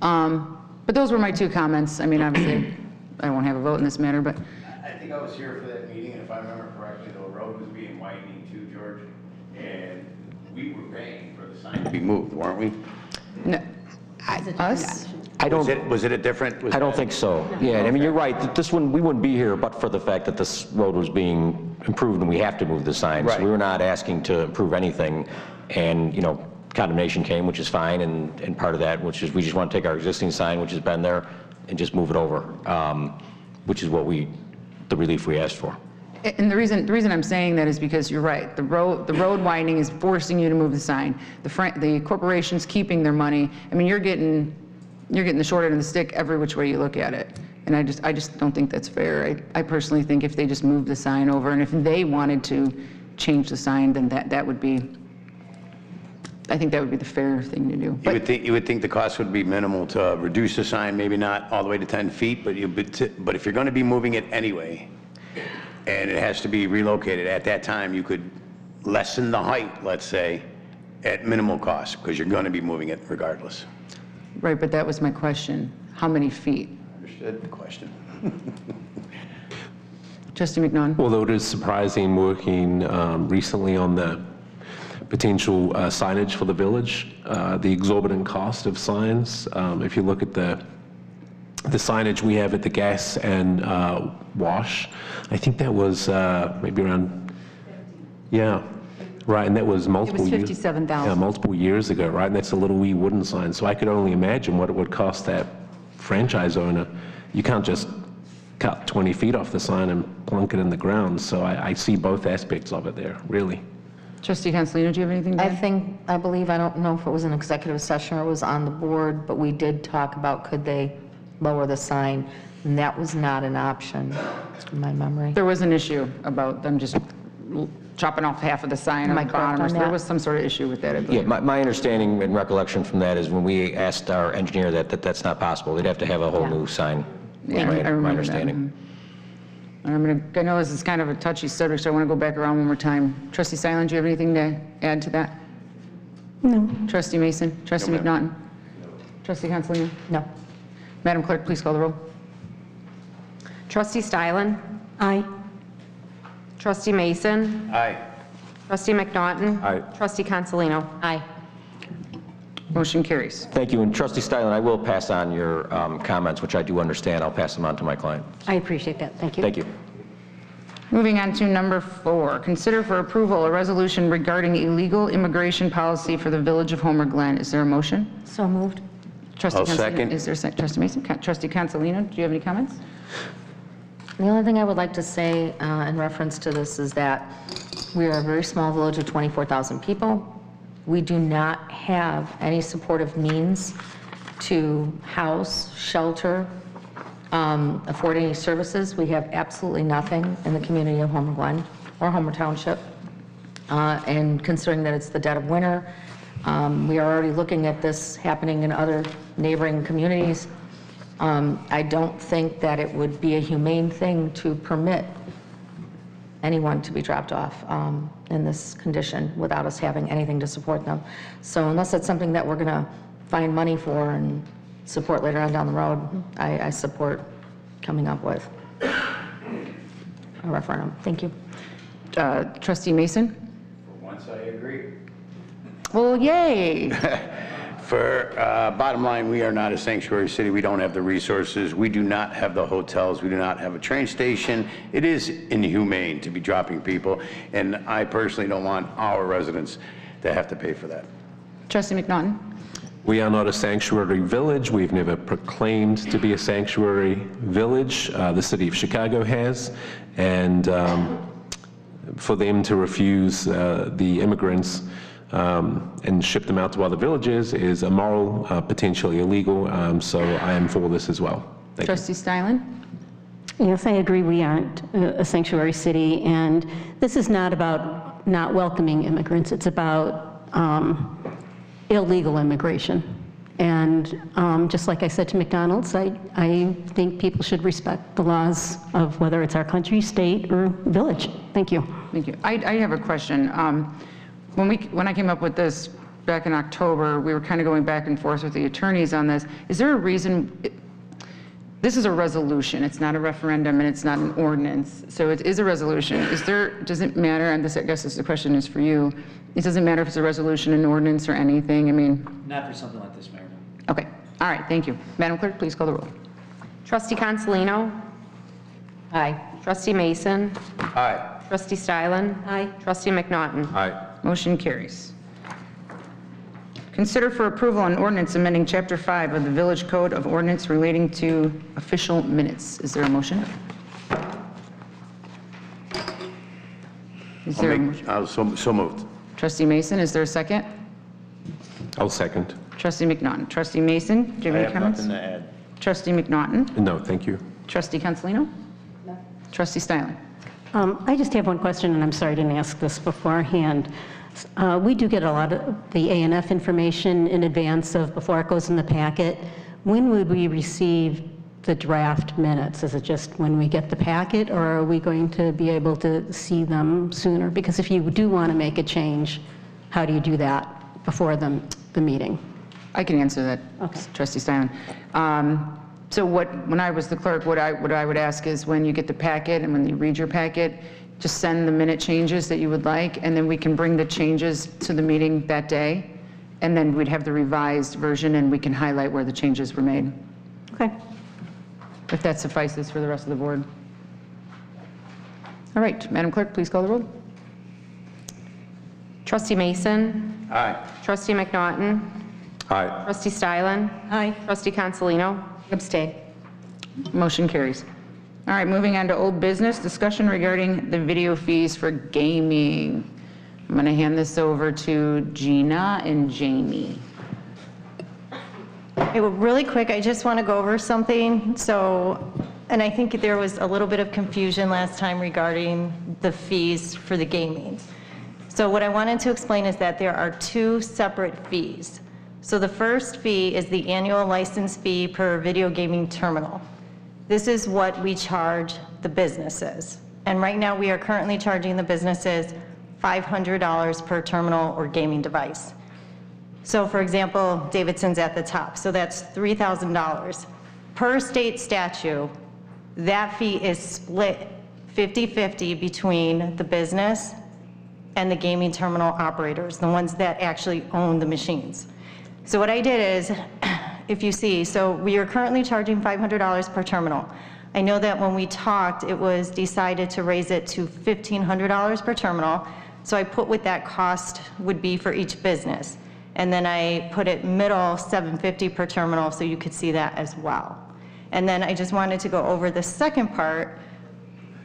Speaker 1: But those were my two comments. I mean, obviously, I won't have a vote in this matter, but.
Speaker 7: I think I was here for that meeting, and if I remember correctly, the road was being widened too, George, and we were paying for the sign to be moved, weren't we?
Speaker 1: No, us?
Speaker 7: Was it a different?
Speaker 3: I don't think so. Yeah, I mean, you're right. We wouldn't be here but for the fact that this road was being improved and we have to move the sign.
Speaker 7: Right.
Speaker 3: So we were not asking to improve anything. And, you know, condemnation came, which is fine. And part of that, which is we just want to take our existing sign, which has been there, and just move it over, which is the relief we asked for.
Speaker 1: And the reason I'm saying that is because you're right. The road widening is forcing you to move the sign. The corporation's keeping their money. I mean, you're getting the short end of the stick every which way you look at it. And I just don't think that's fair. I personally think if they just moved the sign over, and if they wanted to change the sign, then that would be, I think that would be the fair thing to do.
Speaker 7: You would think the cost would be minimal to reduce the sign, maybe not all the way to 10 feet, but if you're going to be moving it anyway, and it has to be relocated, at that time, you could lessen the height, let's say, at minimal cost, because you're going to be moving it regardless.
Speaker 1: Right, but that was my question. How many feet?
Speaker 7: Understood the question.
Speaker 1: Trustee McDonald?
Speaker 10: Although it is surprising working recently on the potential signage for the village, the exorbitant cost of signs. If you look at the signage we have at the gas and wash, I think that was maybe around, yeah, right, and that was multiple years.
Speaker 2: It was $57,000.
Speaker 10: Yeah, multiple years ago, right, and that's a little wee wooden sign. So I could only imagine what it would cost that franchise owner. You can't just cut 20 feet off the sign and plunk it in the ground. So I see both aspects of it there, really.
Speaker 1: Trustee Consolino, do you have anything to add?
Speaker 4: I believe, I don't know if it was an executive session or it was on the board, but we did talk about could they lower the sign, and that was not an option, in my memory.
Speaker 1: There was an issue about them just chopping off half of the sign on
Speaker 4: Am I
Speaker 1: the
Speaker 4: correct
Speaker 1: bottom.
Speaker 4: on
Speaker 1: There
Speaker 4: that?
Speaker 1: was some sort of issue with that, I
Speaker 3: Yeah,
Speaker 1: believe.
Speaker 3: my understanding and recollection from that is when we asked our engineer that's not possible. They'd have to have a whole new sign,
Speaker 1: Yeah,
Speaker 3: my
Speaker 1: I remember that.
Speaker 3: understanding.
Speaker 1: I know this is kind of a touchy subject, so I want to go back around one more time. Trustee Silent, do you have anything to add to that?
Speaker 8: No.
Speaker 1: Trustee Mason? Trustee McNaughton? Trustee Consolino?
Speaker 4: No.
Speaker 1: Madam Clerk, please call the roll.
Speaker 2: Trustee Stylen?
Speaker 8: Aye.
Speaker 2: Trustee Mason?
Speaker 7: Aye.
Speaker 2: Trustee McNaughton?
Speaker 10: Aye.
Speaker 2: Trustee Consolino?
Speaker 4: Aye.
Speaker 1: Motion carries.
Speaker 3: Thank you, and Trustee Stylen, I will pass on your comments, which I do understand. I'll pass them on to my client.
Speaker 8: I appreciate that. Thank you.
Speaker 3: Thank you.
Speaker 1: Moving on to number 4, consider for approval a resolution regarding illegal immigration policy for the Village of Homer Glen. Is there a motion?
Speaker 4: So moved.
Speaker 1: Trustee
Speaker 7: I'll
Speaker 1: Consolino,
Speaker 7: second.
Speaker 1: Is there a second? Trustee Mason? Trustee Consolino, do you have any comments?
Speaker 4: The only thing I would like to say in reference to this is that we are a very small village of 24,000 people. We do not have any supportive means to house, shelter, afford any services. We have absolutely nothing in the community of Homer Glen or Homer Township. And considering that it's the dead of winter, we are already looking at this happening in other neighboring communities. I don't think that it would be a humane thing to permit anyone to be dropped off in this condition without us having anything to support them. So unless it's something that we're going to find money for and support later on down the road, I support coming up with a referendum. Thank you.
Speaker 1: Trustee Mason?
Speaker 7: Once I agree.
Speaker 1: Well, yay.
Speaker 7: For bottom line, we are not a sanctuary city. We don't have the resources. We do not have the hotels. We do not have a train station. It is inhumane to be dropping people, and I personally don't want our residents to have to pay for that.
Speaker 1: Trustee McNaughton?
Speaker 10: We are not a sanctuary village. We've never proclaimed to be a sanctuary village. The city of Chicago has, and for them to refuse the immigrants and ship them out to other villages is immoral, potentially illegal, so I am for this as well. Thank you.
Speaker 1: Trustee Stylen?
Speaker 8: Yes, I agree, we aren't a sanctuary city, and this is not about not welcoming immigrants, it's about illegal immigration. And just like I said to McDonald's, I think people should respect the laws of whether it's our country, state, or village. Thank you.
Speaker 1: Thank you. I have a question. When I came up with this back in October, we were kind of going back and forth with the attorneys on this. Is there a reason? This is a resolution. It's not a referendum, and it's not an ordinance. So it is a resolution. Does it matter? And this, I guess, the question is for you. It doesn't matter if it's a resolution, an ordinance, or anything. I mean.
Speaker 11: Not for something like this, Mayor.
Speaker 1: Okay. All right. Thank you. Madam Clerk, please call the roll.
Speaker 2: Trustee Consolino?
Speaker 4: Aye.
Speaker 2: Trustee Mason?
Speaker 7: Aye.
Speaker 2: Trustee Stylen?
Speaker 8: Aye.
Speaker 2: Trustee McNaughton?
Speaker 10: Aye.
Speaker 1: Motion carries. Consider for approval an ordinance amending Chapter 5 of the Village Code of Ordinance relating to official minutes. Is there a motion? Is there a motion?
Speaker 7: So moved.
Speaker 1: Trustee Mason, is there a second?
Speaker 10: I'll second.
Speaker 1: Trustee McNaughton. Trustee Mason, do you have any comments?
Speaker 7: Nothing to add.
Speaker 1: Trustee McNaughton.
Speaker 10: No, thank you.
Speaker 1: Trustee Consolino. No. Trustee Stylen.
Speaker 8: I just have one question, and I'm sorry I didn't ask this beforehand. We do get a lot of the A&F information in advance of, before it goes in the packet. When would we receive the draft minutes? Is it just when we get the packet, or are we going to be able to see them sooner? Because if you do want to make a change, how do you do that before the meeting?
Speaker 1: I can answer that,
Speaker 8: Okay.
Speaker 1: Trustee Stylen. So when I was the clerk, what I would ask is when you get the packet and when you read your packet, just send the minute changes that you would like, and then we can bring the changes to the meeting that day, and then we'd have the revised version, and we can highlight where the changes were made,
Speaker 8: Okay.
Speaker 1: if that suffices for the rest of the board. All right, Madam Clerk, please call the roll.
Speaker 2: Trustee Mason.
Speaker 7: Aye.
Speaker 2: Trustee McNaughton.
Speaker 10: Aye.
Speaker 2: Trustee Stylen.
Speaker 8: Aye.
Speaker 2: Trustee Consolino.
Speaker 4: Abstain.
Speaker 1: Motion carries. All right, moving on to old business, discussion regarding the video fees for gaming. I'm going to hand this over to Gina and Jamie.
Speaker 11: Okay, well, really quick, I just want to go over something. And I think there was a little bit of confusion last time regarding the fees for the gaming. So what I wanted to explain is that there are two separate fees. So the first fee is the annual license fee per video gaming terminal. This is what we charge the businesses. And right now we are currently charging the businesses $500 per terminal or gaming device. So for example, Davidson's at the top, so that's $3,000. Per state statute, that fee is split 50-50 between the business and the gaming terminal operators, the ones that actually own the machines. So what I did is, if you see, so we are currently charging $500 per terminal. I know that when we talked, it was decided to raise it to $1,500 per terminal. So I put what that cost would be for each business. And then I put it middle $750 per terminal so you could see that as well. And then I just wanted to go over the second part.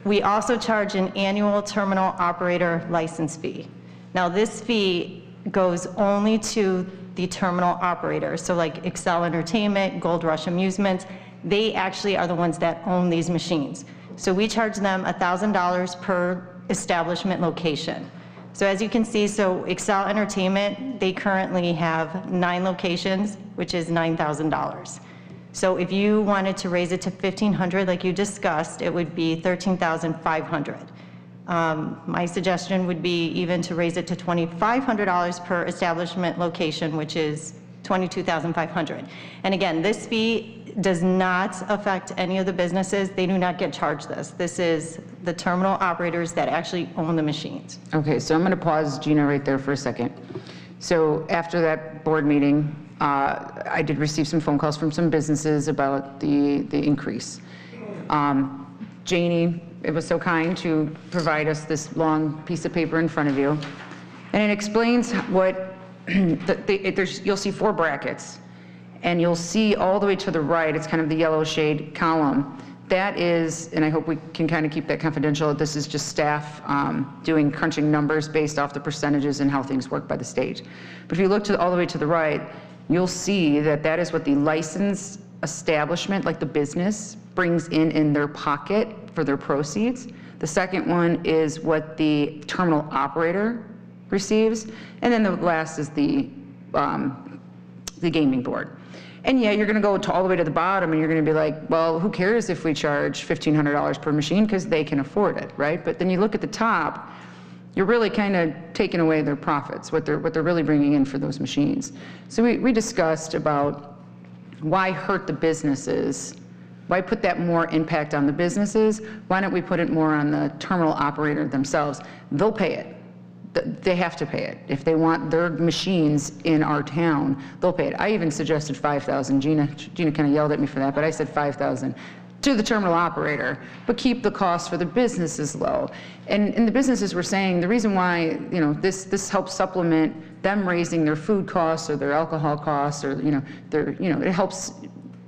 Speaker 11: We also charge an annual terminal operator license fee. Now this fee goes only to the terminal operators. So like Excel Entertainment, Gold Rush Amusements, they actually are the ones that own these machines. So we charge them $1,000 per establishment location. So as you can see, so Excel Entertainment, they currently have 9 locations, which is $9,000. So if you wanted to raise it to $1,500 like you discussed, it would be $13,500. My suggestion would be even to raise it to $2,500 per establishment location, which is $22,500. And again, this fee does not affect any of the businesses. They do not get charged this. This is the terminal operators that actually own the machines.
Speaker 1: Okay, so I'm going to pause Gina right there for a second. So after that board meeting, I did receive some phone calls from some businesses about the increase. Janie, it was so kind to provide us this long piece of paper in front of you. And it explains what, you'll see 4 brackets. And you'll see all the way to the right, it's kind of the yellow shade column. That is, and I hope we can kind of keep that confidential, this is just staff doing crunching numbers based off the percentages and how things work by the state. But if you look all the way to the right, you'll see that that is what the licensed establishment, like the business, brings in their pocket for their proceeds. The second one is what the terminal operator receives. And then the last is the gaming board. And yeah, you're going to go all the way to the bottom and you're going to be like, well, who cares if we charge $1,500 per machine because they can afford it, right? But then you look at the top, you're really kind of taking away their profits, what they're really bringing in for those machines. So we discussed about why hurt the businesses, why put that more impact on the businesses? Why don't we put it more on the terminal operator themselves? They'll pay it. They have to pay it. If they want their machines in our town, they'll pay it. I even suggested $5,000. Gina kind of yelled at me for that, but I said $5,000. to the terminal operator, but keep the cost for the businesses low. And the businesses were saying the reason why, you know, this helps supplement them raising their food costs or their alcohol costs, or, you know, it helps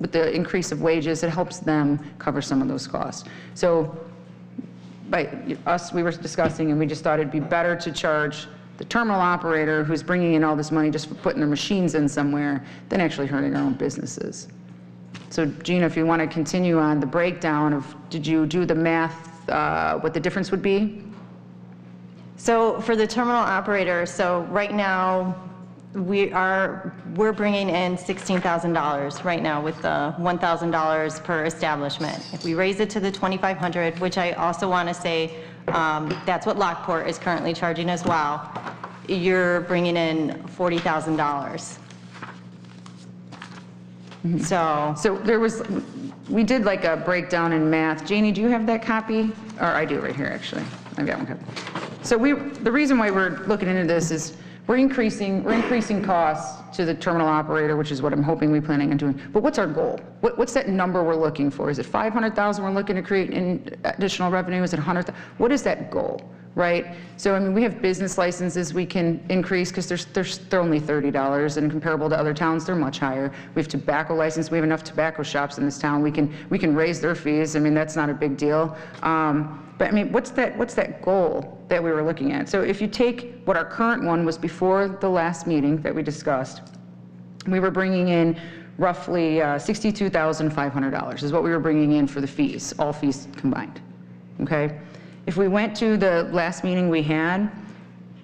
Speaker 1: with the increase of wages, it helps them cover some of those costs. So by us, we were discussing, and we just thought it'd be better to charge the terminal operator who's bringing in all this money just for putting their machines in somewhere than actually hurting our own businesses. So Gina, if you want to continue on the breakdown of, did you do the math, what the difference would be?
Speaker 11: So for the terminal operator, so right now, we're bringing in $16,000 right now with the $1,000 per establishment. If we raise it to the $2,500, which I also want to say, that's what Lockport is currently charging as well, you're bringing in $40,000.
Speaker 1: So there was, we did like a breakdown in math. Janie, do you have that copy? Or I do right here, actually. I've got one copy. So the reason why we're looking into this is we're increasing costs to the terminal operator, which is what I'm hoping we're planning on doing. But what's our goal? What's that number we're looking for? Is it 500,000 we're looking to create in additional revenue? Is it 100,000? What is that goal, right? So I mean, we have business licenses we can increase because they're only $30, and comparable to other towns, they're much higher. We have tobacco license. We have enough tobacco shops in this town. We can raise their fees. I mean, that's not a big deal. But I mean, what's that goal that we were looking at? So if you take what our current one was before the last meeting that we discussed, we were bringing in roughly $62,500 is what we were bringing in for the fees, all fees combined, okay? If we went to the last meeting we had,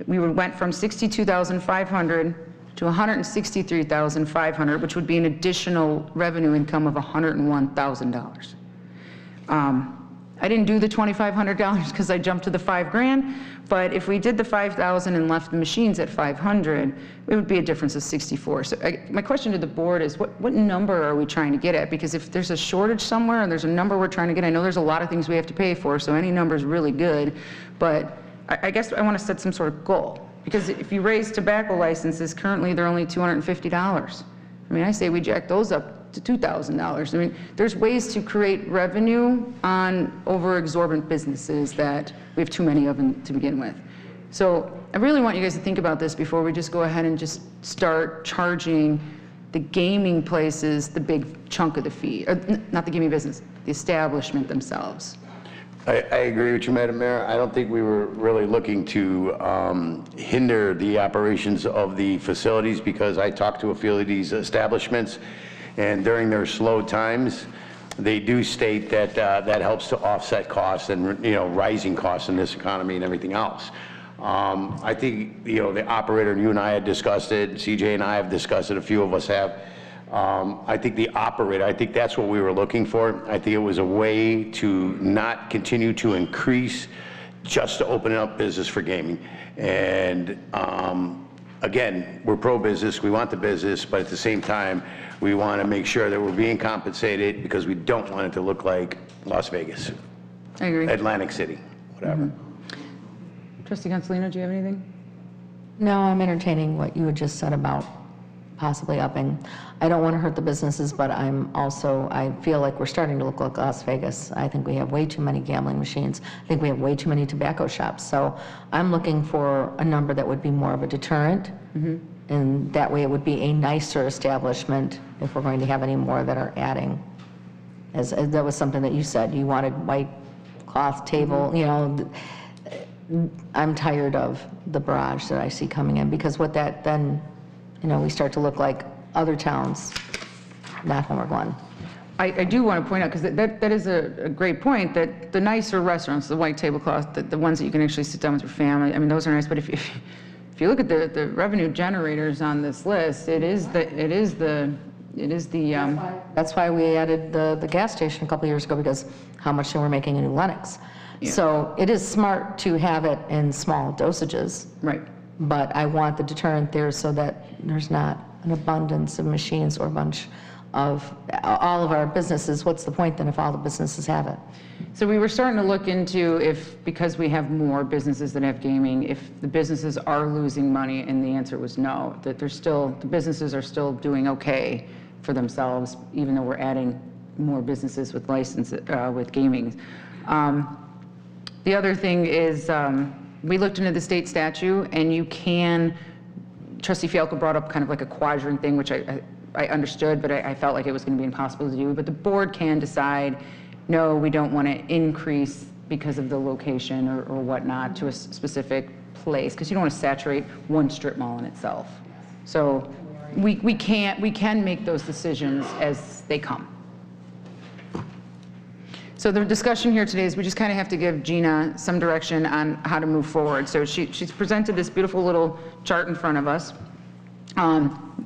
Speaker 1: we went from $62,500 to $163,500, which would be an additional revenue income of $101,000. I didn't do the $2,500 because I jumped to the $5,000, but if we did the $5,000 and left the machines at $500, it would be a difference of $64,000. So my question to the board is, what number are we trying to get at? Because if there's a shortage somewhere and there's a number we're trying to get, I know there's a lot of things we have to pay for, so any number is really good, but I guess I want to set some sort of goal. Because if you raise tobacco licenses, currently they're only $250. I mean, I say we jack those up to $2,000. I mean, there's ways to create revenue on over-exorbitant businesses that we have too many of them to begin with. So I really want you guys to think about this before we just go ahead and just start charging the gaming places the big chunk of the fee, or not the gaming business, the establishment themselves.
Speaker 7: I agree with you, Madam Mayor. I don't think we were really looking to hinder the operations of the facilities, because I talked to a few of these establishments, and during their slow times, they do state that that helps to offset costs and, you know, rising costs in this economy and everything else. I think, you know, the operator, and you and I had discussed it, CJ and I have discussed it, a few of us have. I think the operator, I think that's what we were looking for. I think it was a way to not continue to increase just to open up business for gaming. And again, we're pro-business, we want the business, but at the same time, we want to make sure that we're being compensated, because we don't want it to look like Las Vegas.
Speaker 1: I agree.
Speaker 7: Atlantic City, whatever.
Speaker 1: Trustee Consolino, do you have anything?
Speaker 4: No, I'm entertaining what you had just said about possibly upping. I don't want to hurt the businesses, but I feel like we're starting to look like Las Vegas. I think we have way too many gambling machines. I think we have way too many tobacco shops. So I'm looking for a number that would be more of a deterrent. And that way it would be a nicer establishment if we're going to have any more that are adding. As that was something that you said, you wanted white cloth table, you know. I'm tired of the barrage that I see coming in, because what that then, you know, we start to look like other towns, not Homer Glen.
Speaker 1: I do want to point out, because that is a great point, that the nicer restaurants, the white tablecloth, the ones that you can actually sit down with your family, I mean, those are nice, but if you look at the revenue generators on this list, it is the
Speaker 4: That's why we added the gas station a couple years ago, because how much they were making in New Lenox. Yeah. So it is smart to have it in small dosages.
Speaker 1: Right.
Speaker 4: But I want the deterrent there so that there's not an abundance of machines or a bunch of all of our businesses. What's the point then if all the businesses have it?
Speaker 1: So we were starting to look into because we have more businesses that have gaming, if the businesses are losing money, and the answer was no, that the businesses are still doing okay for themselves, even though we're adding more businesses with licenses, with gaming. The other thing is, we looked into the state statute, and you can, Trustee Fialko brought up kind of like a quadrant thing, which I understood, but I felt like it was going to be impossible to do. But the board can decide, no, we don't want to increase because of the location or whatnot to a specific place, because you don't want to saturate one strip mall in itself. So we can make those decisions as they come. So the discussion here today is we just kind of have to give Gina some direction on how to move forward. So she's presented this beautiful little chart in front of us.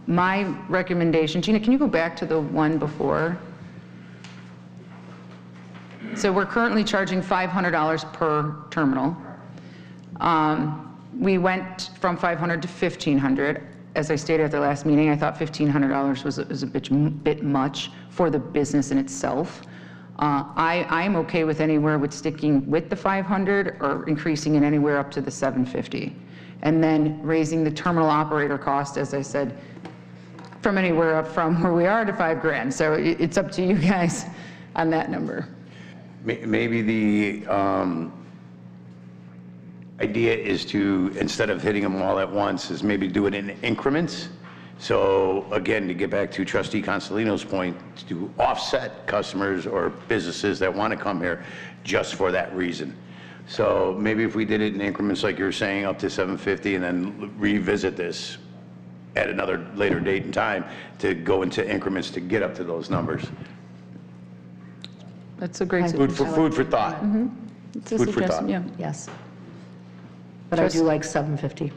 Speaker 1: My recommendation, Gina, can you go back to the one before? So we're currently charging $500 per terminal. We went from $500 to $1,500. As I stated at the last meeting, I thought $1,500 was a bit much for the business in itself. I'm okay with anywhere with sticking with the 500 or increasing it anywhere up to the 750. And then raising the terminal operator cost, as I said, from anywhere up from where we are to $5,000. So it's up to you guys on that number.
Speaker 7: Maybe the idea is to, instead of hitting them all at once, is maybe do it in increments. So again, to get back to Trustee Consolino's point, to offset customers or businesses that want to come here just for that reason. So maybe if we did it in increments, like you're saying, up to 750, and then revisit this at another later date and time to go into increments to get up to those numbers.
Speaker 1: That's a great
Speaker 7: Food for thought.
Speaker 1: It's a
Speaker 7: Food for
Speaker 1: suggestion,
Speaker 7: thought.
Speaker 1: yeah.
Speaker 4: Yes. But I do like 750.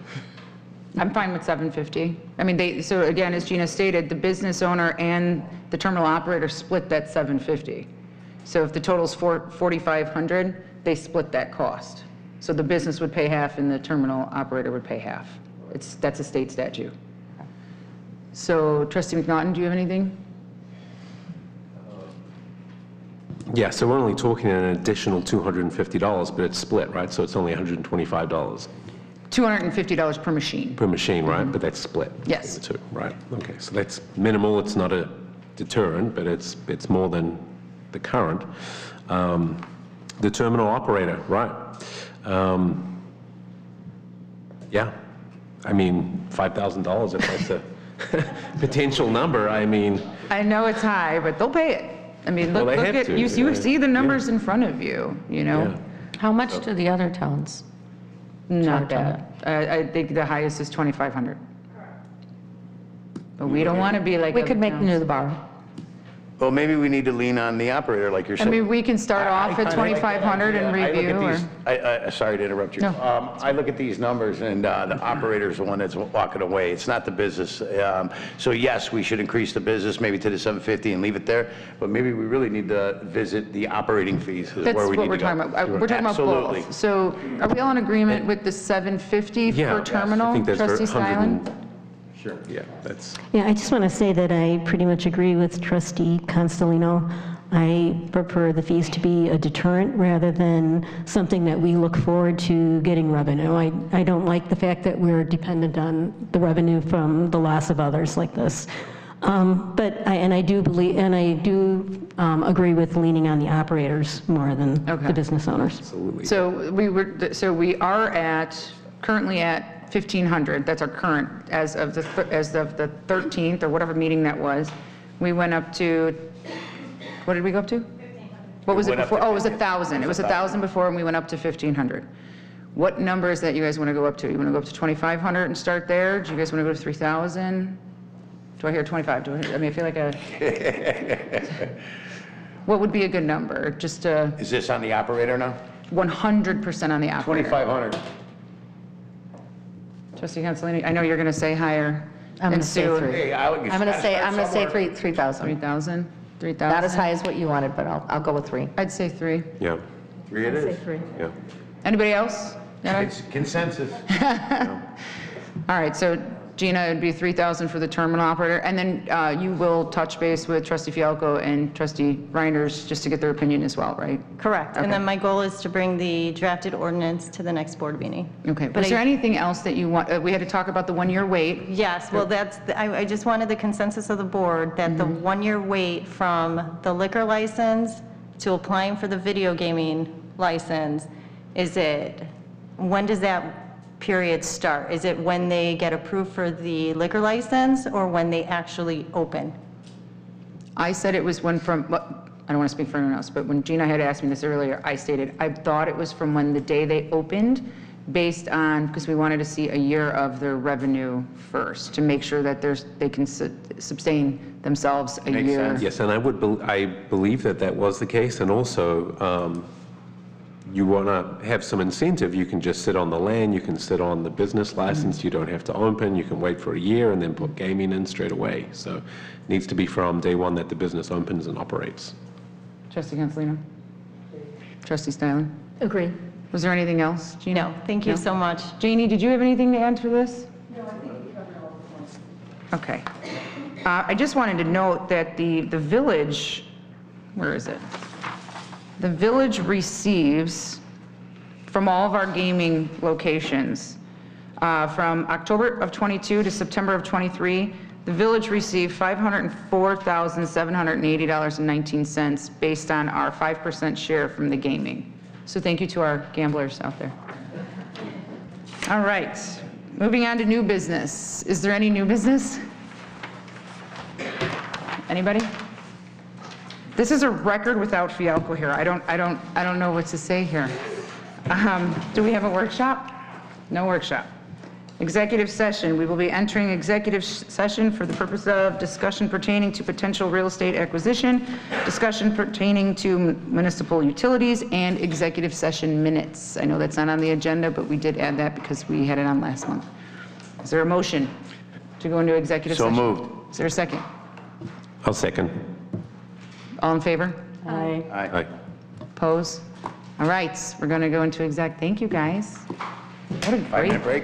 Speaker 1: I'm fine with 750. I mean, so again, as Gina stated, the business owner and the terminal operator split that 750. So if the total's 4,500, they split that cost. So the business would pay half and the terminal operator would pay half. That's a state statute. So Trustee McNaughton, do you have anything?
Speaker 10: Yeah, so we're only talking an additional $250, but it's split, right? So it's only $125
Speaker 1: $250 per machine.
Speaker 10: per machine, right? But that's split.
Speaker 1: Yes.
Speaker 10: between the two, right? Okay, so that's minimal. It's not a deterrent, but it's more than the current. The terminal operator, right? Yeah, I mean, $5,000 if that's a potential number. I mean,
Speaker 1: I know it's high, but they'll pay it. I mean,
Speaker 10: Well,
Speaker 1: look
Speaker 10: they have
Speaker 1: at,
Speaker 10: to,
Speaker 1: you
Speaker 10: yeah.
Speaker 1: see the numbers in front of you, you know?
Speaker 10: yeah.
Speaker 4: How much do the other towns?
Speaker 1: Not
Speaker 4: Charge on
Speaker 1: bad. I think the highest is 2,500. But we don't want to be like.
Speaker 4: We
Speaker 1: other
Speaker 4: could make
Speaker 1: towns.
Speaker 4: near the bar.
Speaker 7: Well, maybe we need to lean on the operator, like you're
Speaker 1: I
Speaker 7: saying.
Speaker 1: mean, we can start off at 2,500 and review, or.
Speaker 7: Sorry to interrupt you.
Speaker 1: No.
Speaker 7: I look at these numbers, and the operator's the one that's walking away. It's not the business. So yes, we should increase the business maybe to the 750 and leave it there, but maybe we really need to visit the operating fees is
Speaker 1: That's
Speaker 7: where we
Speaker 1: what
Speaker 7: need
Speaker 1: we're
Speaker 7: to go.
Speaker 1: talking about. We're talking about
Speaker 7: Absolutely.
Speaker 1: both. So are we all in agreement with the 750
Speaker 10: Yeah,
Speaker 1: per
Speaker 10: yes,
Speaker 1: terminal?
Speaker 10: I think that's
Speaker 1: Trustee
Speaker 10: 100
Speaker 1: Stylen?
Speaker 10: Sure. Yeah, that's.
Speaker 8: Yeah, I just want to say that I pretty much agree with Trustee Consolino. I prefer the fees to be a deterrent rather than something that we look forward to getting revenue. I don't like the fact that we're dependent on the revenue from the loss of others like this. But I do believe, and I do agree with leaning on the operators more than the business owners.
Speaker 10: Absolutely.
Speaker 1: So we are currently at 1,500. That's our current, as of the 13th, or whatever meeting that was. We went up to, what did we go up to? 1,500. What was it
Speaker 7: went up
Speaker 1: before?
Speaker 7: to
Speaker 1: Oh, it was 1,000. It was 1,000 before, and we went up to 1,500. What numbers that you guys want to go up to? You want to go up to 2,500 and start there? Do you guys want to go to 3,000? Do I hear 25? I mean, I feel like what would be a good number? Just
Speaker 7: Is this on the operator now?
Speaker 1: 100% on the operator.
Speaker 7: 2,500.
Speaker 1: Trustee Consolini, I know you're going to say higher.
Speaker 4: I'm going to say 3.
Speaker 7: Hey,
Speaker 4: I'm going to say 3,000.
Speaker 1: 3,000? 3,000?
Speaker 4: Not as high as what you wanted, but I'll go with 3.
Speaker 1: I'd say 3.
Speaker 10: Yeah,
Speaker 7: 3 it is.
Speaker 10: yeah.
Speaker 1: Anybody else?
Speaker 7: It's consensus.
Speaker 1: All right, so Gina, it'd be 3,000 for the terminal operator, and then you will touch base with trustee Fialko and trustee Reinders just to get their opinion as well, right?
Speaker 11: Correct. And then my goal is to bring the drafted ordinance to the next board meeting.
Speaker 1: Okay, was there anything else that you want, we had to talk about the 1-year wait.
Speaker 11: Yes, well, I just wanted the consensus of the board that the 1-year wait from the liquor license to applying for the video gaming license, when does that period start? Is it when they get approved for the liquor license or when they actually open?
Speaker 1: I said it was when from, I don't want to speak for anyone else, but when Gina had asked me this earlier, I stated, I thought it was from when the day they opened, based on, because we wanted to see a year of their revenue first, to make sure that they can sustain themselves a
Speaker 7: Makes
Speaker 1: year.
Speaker 7: sense.
Speaker 10: Yes, and I believe that was the case, and also you want to have some incentive. You can just sit on the land, you can sit on the business license, you don't have to open, you can wait for a year and then put gaming in straight away. So it needs to be from day one that the business opens and operates.
Speaker 1: Trustee Cancelino? Trustee Stylen?
Speaker 4: Agree.
Speaker 1: Was there anything else, Gina?
Speaker 11: No, thank you so much.
Speaker 1: Janie, did you have anything to add for this? No, I think you covered all the points. Okay. I just wanted to note that the village, where is it? The village receives from all of our gaming locations, from October of '22 to September of '23, the village received $504,780.19 based on our 5% share from the gaming. So thank you to our gamblers out there. All right, moving on to new business. Is there any new business? Anybody? This is a record without Fialko here. I don't know what to say here. Do we have a workshop? No workshop. Executive session. We will be entering executive session for the purpose of discussion pertaining to potential real estate acquisition, discussion pertaining to municipal utilities, and executive session minutes. I know that's not on the agenda, but we did add that because we had it on last month. Is there a motion to go into executive session?
Speaker 7: So moved.
Speaker 1: Is there a second?
Speaker 10: I'll second.
Speaker 1: All in favor?
Speaker 4: Aye.
Speaker 10: Aye.
Speaker 1: Oppose? All right, we're going to go into exec. Thank you, guys. What a great
Speaker 7: 5-minute break.